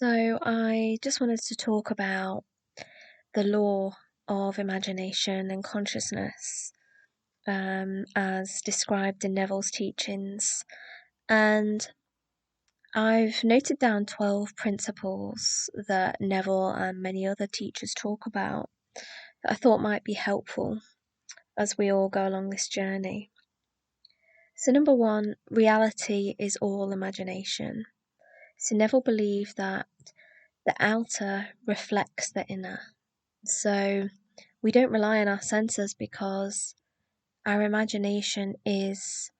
So, I just wanted to talk about the law of imagination and consciousness as described in Neville's teachings. And I've noted down 12 principles that Neville and many other teachers talk about that I thought might be helpful as we all go along this journey. So, number one, reality is all imagination. So, Neville believed that the outer reflects the inner. So we don't rely on our senses because our imagination is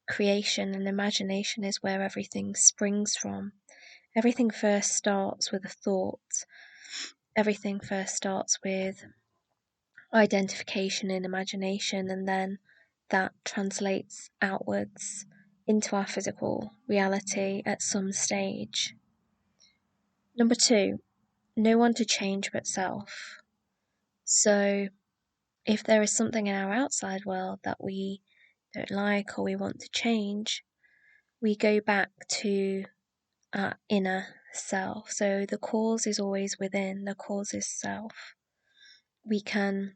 creation, and imagination is where everything springs from. Everything first starts with a thought. Everything first starts with identification and imagination, and then that translates outwards into our physical reality at some stage. Number two, no one to change but self. So if there is something in our outside world that we don't like or we want to change, we go back to our inner self. So the cause is always within, the cause is self. We can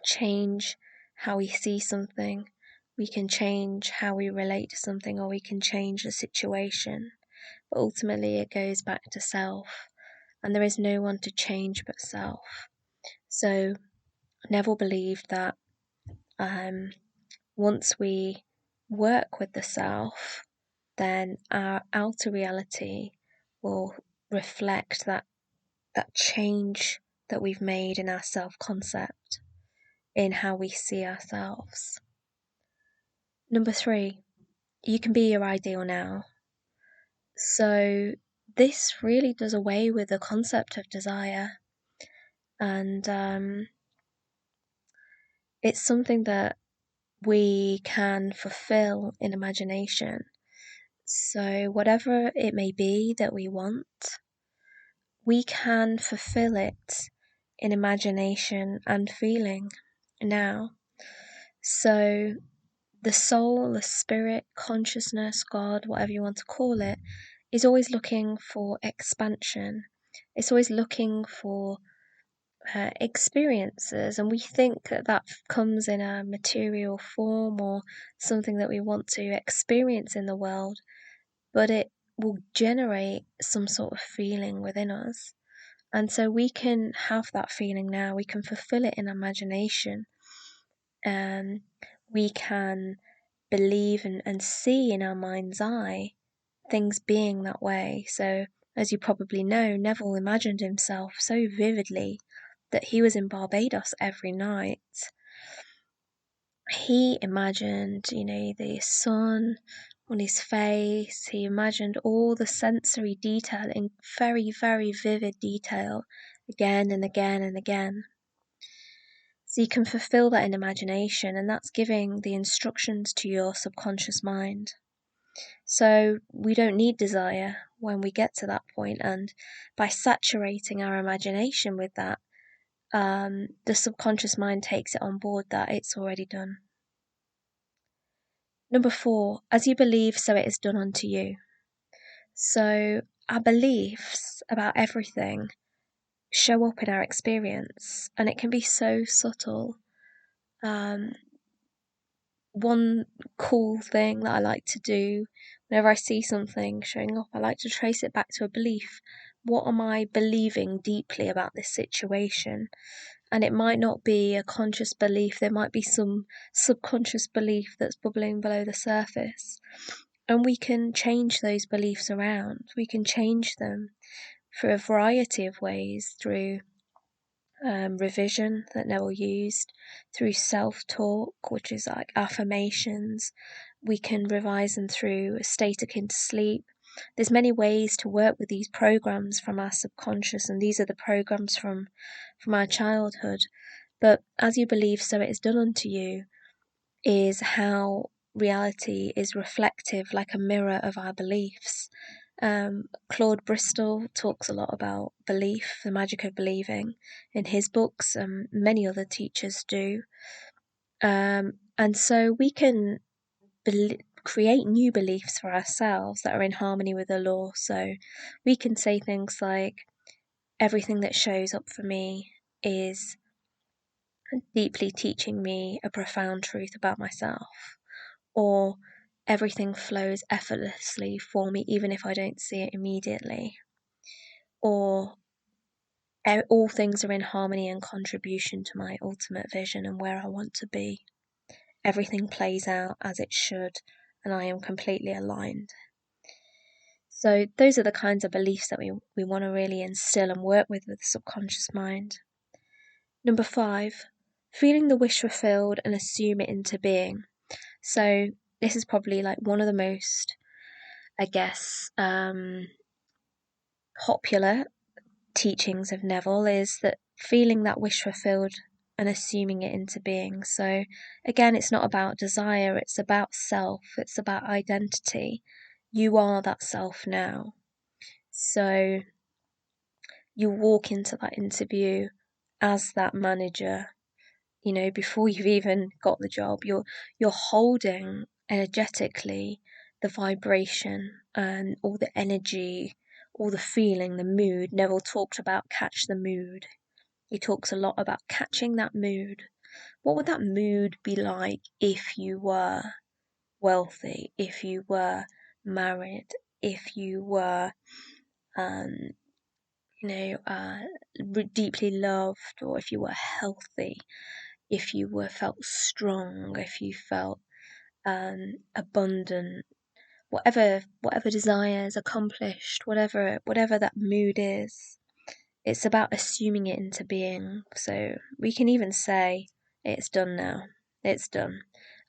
change how we see something, we can change how we relate to something, or we can change the situation. But ultimately, it goes back to self, and there is no one to change but self. So Neville believed that once we work with the self, then our outer reality will reflect that change that we've made in our self-concept, in how we see ourselves. Number three, you can be your ideal now. So this really does away with the concept of desire, and it's something that we can fulfill in imagination. So whatever it may be that we want, we can fulfill it in imagination and feeling now. So the soul, the spirit, consciousness, God, whatever you want to call it, is always looking for expansion. It's always looking for experiences, and we think that comes in a material form or something that we want to experience in the world, but it will generate some sort of feeling within us. And so we can have that feeling now, we can fulfill it in imagination. We can believe and see in our mind's eye things being that way. So, as you probably know, Neville imagined himself so vividly that he was in Barbados every night. He imagined, the sun on his face. He imagined all the sensory detail in very, very vivid detail again and again and again. So you can fulfill that in imagination, and that's giving the instructions to your subconscious mind. So we don't need desire when we get to that point, and by saturating our imagination with that, the subconscious mind takes it on board that it's already done. Number four, as you believe, so it is done unto you. So our beliefs about everything show up in our experience, and it can be so subtle. One cool thing that I like to do whenever I see something showing up, I like to trace it back to a belief. What am I believing deeply about this situation? And it might not be a conscious belief, there might be some subconscious belief that's bubbling below the surface. And we can change those beliefs around. We can change them for a variety of ways, through revision that Neville used, through self-talk, which is like affirmations. We can revise them through a state akin to sleep. There's many ways to work with these programs from our subconscious, and these are the programs from our childhood. But as you believe, so it is done unto you is how reality is reflective, like a mirror of our beliefs. Claude Bristol talks a lot about belief, the magic of believing, in his books. Many other teachers do. And so we can create new beliefs for ourselves that are in harmony with the law. So we can say things like, everything that shows up for me is deeply teaching me a profound truth about myself, or everything flows effortlessly for me even if I don't see it immediately, or all things are in harmony and contribution to my ultimate vision and where I want to be. Everything plays out as it should, and I am completely aligned. So those are the kinds of beliefs that we want to really instill and work with the subconscious mind. Number 5, feeling the wish fulfilled and assume it into being. So this is probably like one of the most, I guess, popular teachings of Neville, is that feeling that wish fulfilled and assuming it into being. So again, it's not about desire, it's about self, it's about identity. You are that self now. So you walk into that interview as that manager, before you've even got the job. You're holding energetically the vibration and all the energy, all the feeling, the mood. Neville talked about catch the mood. He talks a lot about catching that mood. What would that mood be like if you were wealthy, if you were married, if you were deeply loved, or if you were healthy, if you felt strong, if you felt abundant, whatever desires accomplished, whatever that mood is. It's about assuming it into being. So we can even say, it's done now, it's done.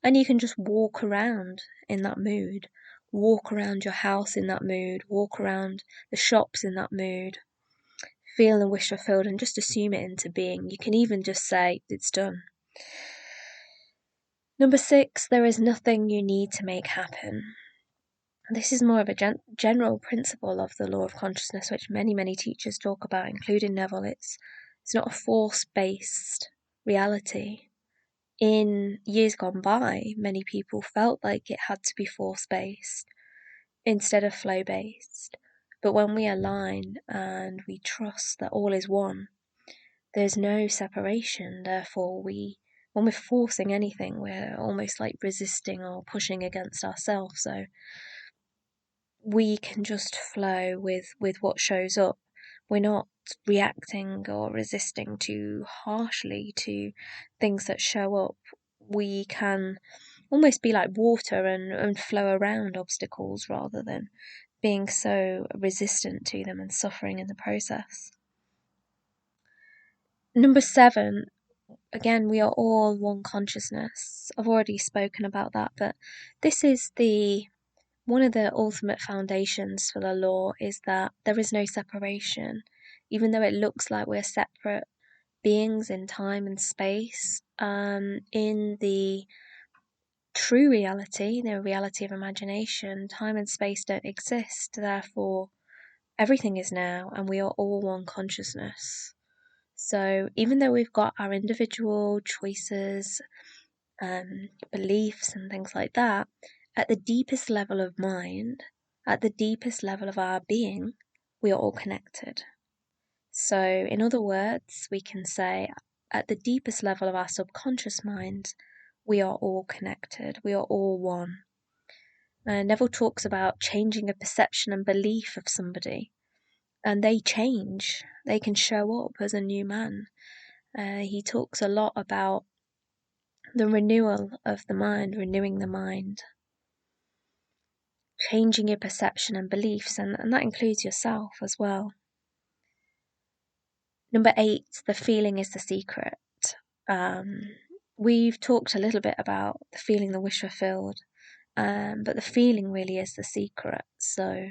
And you can just walk around in that mood, walk around your house in that mood, walk around the shops in that mood, feel the wish fulfilled and just assume it into being. You can even just say, it's done. Number 6, there is nothing you need to make happen. This is more of a general principle of the law of consciousness, which many teachers talk about, including Neville. It's not a force-based reality. In years gone by, many people felt like it had to be force-based instead of flow-based. But when we align and we trust that all is one, there's no separation. Therefore, when we're forcing anything, we're almost like resisting or pushing against ourselves. So we can just flow with what shows up. We're not reacting or resisting too harshly to things that show up. We can almost be like water and flow around obstacles rather than being so resistant to them and suffering in the process. Number 7, again, we are all one consciousness. I've already spoken about that, but this is one of the ultimate foundations for the law, is that there is no separation. Even though it looks like we're separate beings in time and space, in the true reality, the reality of imagination, time and space don't exist. Therefore, everything is now, and we are all one consciousness. So even though we've got our individual choices, beliefs and things like that, at the deepest level of mind, at the deepest level of our being, we are all connected. So in other words, we can say at the deepest level of our subconscious mind, we are all connected, we are all one. Neville talks about changing a perception and belief of somebody, and they change, they can show up as a new man. He talks a lot about the renewal of the mind, renewing the mind, changing your perception and beliefs, and that includes yourself as well. Number 8, the feeling is the secret. We've talked a little bit about the feeling, the wish fulfilled, but the feeling really is the secret. So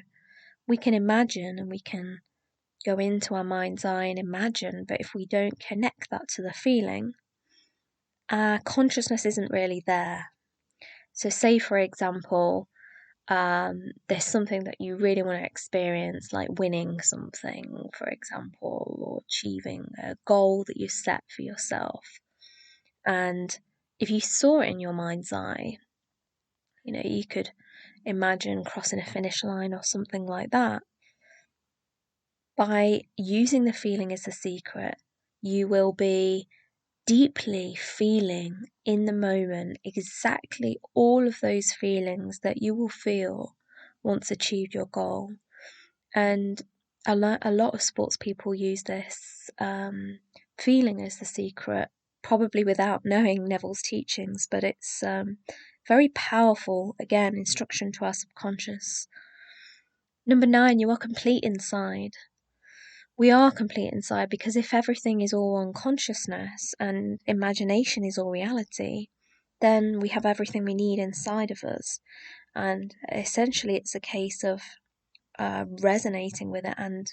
we can imagine and we can go into our mind's eye and imagine, but if we don't connect that to the feeling, our consciousness isn't really there. So say, for example, there's something that you really want to experience, like winning something, for example, or achieving a goal that you set for yourself. And if you saw it in your mind's eye, You could imagine crossing a finish line or something like that. By using the feeling as the secret, you will be deeply feeling in the moment exactly all of those feelings that you will feel once achieved your goal. And a lot of sports people use this feeling as the secret, probably without knowing Neville's teachings, but it's very powerful, again, instruction to our subconscious. Number 9, you are complete inside. We are complete inside because if everything is all unconsciousness and imagination is all reality, then we have everything we need inside of us. And essentially, it's a case of resonating with it and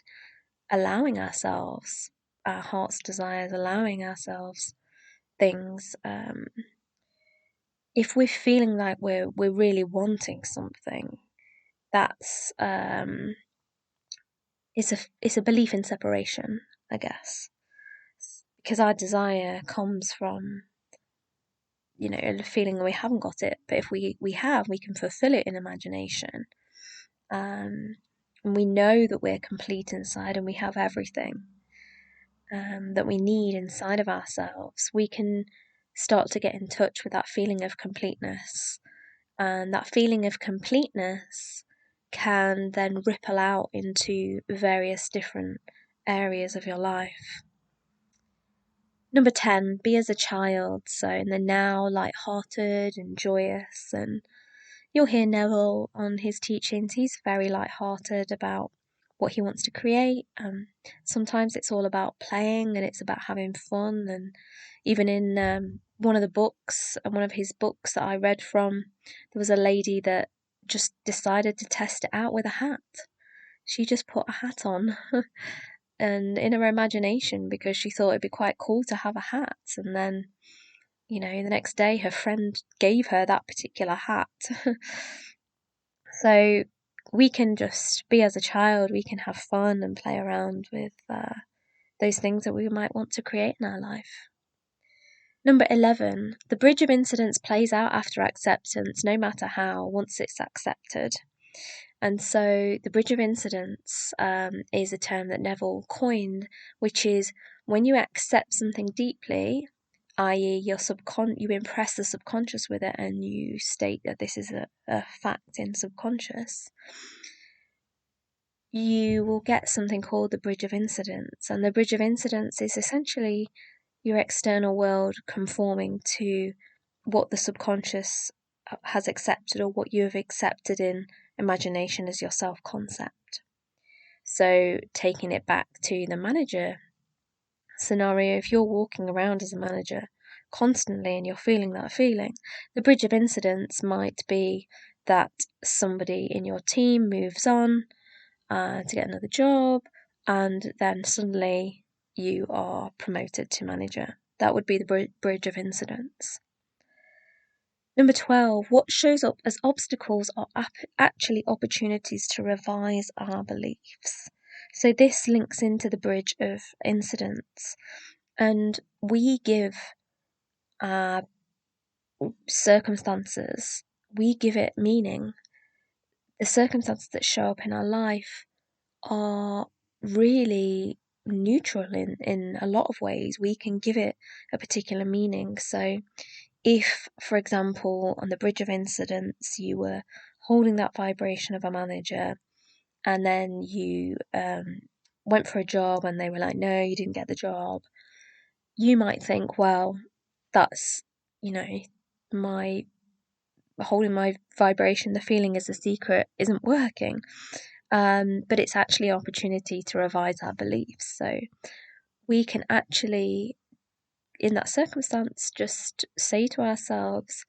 allowing ourselves our heart's desires, allowing ourselves things. If we're feeling like we're really wanting something, that's it's a belief in separation, I guess, because our desire comes from the feeling we haven't got it, but if we have, we can fulfill it in imagination. And we know that we're complete inside and we have everything that we need inside of ourselves. We can start to get in touch with that feeling of completeness, and that feeling of completeness can then ripple out into various different areas of your life. Number 10, be as a child. So in the now, light-hearted and joyous. And you'll hear Neville on his teachings. He's very light-hearted about what he wants to create. Sometimes it's all about playing and it's about having fun. And even in one of his books that I read from, there was a lady that just decided to test it out with a hat. She just put a hat on. And in her imagination, because she thought it'd be quite cool to have a hat. And then, the next day her friend gave her that particular hat. So we can just be as a child, we can have fun and play around with those things that we might want to create in our life. Number 11, the bridge of incidence plays out after acceptance, no matter how, once it's accepted. And so the bridge of incidence is a term that Neville coined, which is when you accept something deeply, i.e. you impress the subconscious with it and you state that this is a fact in subconscious, you will get something called the bridge of incidence. And the bridge of incidence is essentially your external world conforming to what the subconscious has accepted or what you have accepted in imagination as your self-concept. So taking it back to the manager scenario, if you're walking around as a manager constantly and you're feeling that feeling, the bridge of incidence might be that somebody in your team moves on to get another job, and then suddenly you are promoted to manager. That would be the bridge of incidence. Number 12, what shows up as obstacles are actually opportunities to revise our beliefs. So this links into the bridge of incidence, and we give our circumstances, we give it meaning. The circumstances that show up in our life are really neutral in a lot of ways. We can give it a particular meaning. So if, for example, on the bridge of incidence, you were holding that vibration of a manager and then you went for a job and they were like, no, you didn't get the job, you might think, well, that's, my holding my vibration, the feeling as a secret isn't working. But it's actually an opportunity to revise our beliefs. So we can actually, in that circumstance, just say to ourselves,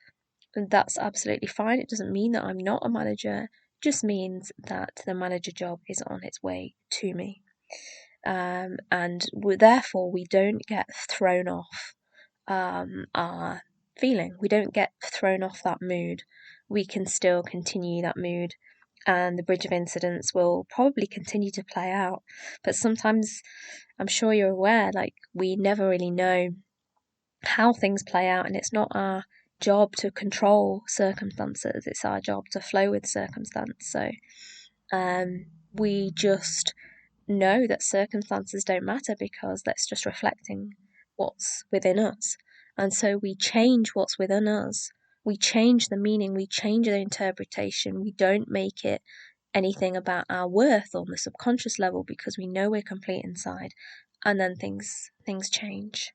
that's absolutely fine. It doesn't mean that I'm not a manager. It just means that the manager job is on its way to me. And therefore, we don't get thrown off our feeling. We don't get thrown off that mood. We can still continue that mood, and the bridge of incidence will probably continue to play out. But sometimes, I'm sure you're aware, we never really know how things play out, and it's not our job to control circumstances. It's our job to flow with circumstance. So we just know that circumstances don't matter because that's just reflecting what's within us. And so we change what's within us. We change the meaning, we change the interpretation. We don't make it anything about our worth on the subconscious level because we know we're complete inside. And then things change.